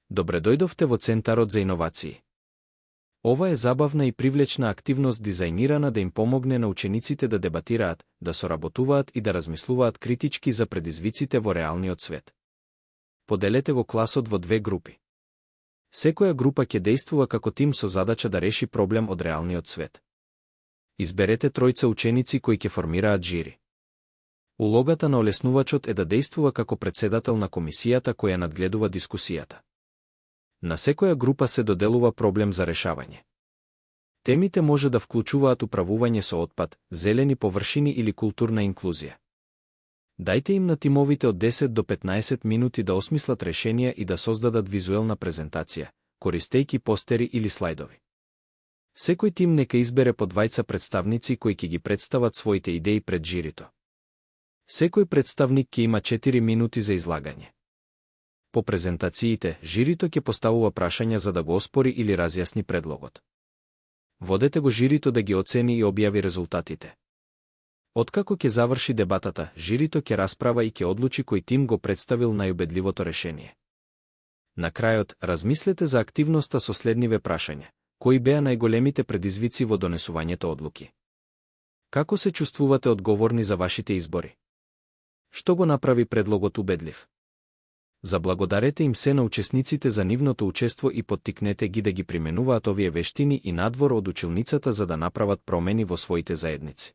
Добре дојдовте во Центарот за иновации. Ова е забавна и привлечна активност дизајнирана да им помогне на учениците да дебатираат, да соработуваат и да размислуваат критички за предизвиците во реалниот свет. Поделете го класот во две групи. Секоја група ќе действува како тим со задача да реши проблем од реалниот свет. Изберете тројца ученици кои ќе формираат жири. Улогата на олеснувачот е да действува како претседател на комисијата која надгледува дискусијата. На секоја група се доделува проблем за решавање. Темите може да вклучуваат управување со отпад, зелени површини или културна инклузија. Дајте им на тимовите од 10 до 15 минути да осмислат решенија и да создадат визуелна презентација, користејќи постери или слайдови. Секој тим нека избере по двајца представници кои ќе ги представат своите идеи пред жирито. Секој представник ќе има 4 минути за излагање. По презентациите, жирито ќе поставува прашања за да го оспори или разјасни предлогот. Водете го жирито да ги оцени и објави резултатите. Откако ќе заврши дебатата, жирито ќе расправа и ќе одлучи кој тим го представил најубедливото решение. На крајот, размислете за активноста со следниве прашања. Кои беа најголемите предизвици во донесувањето одлуки? Како се чувствувате одговорни за вашите избори? Што го направи предлогот убедлив? Заблагодарете им се на учесниците за нивното учество и поттикнете ги да ги применуваат овие вештини и надвор од училницата за да направат промени во своите заедници.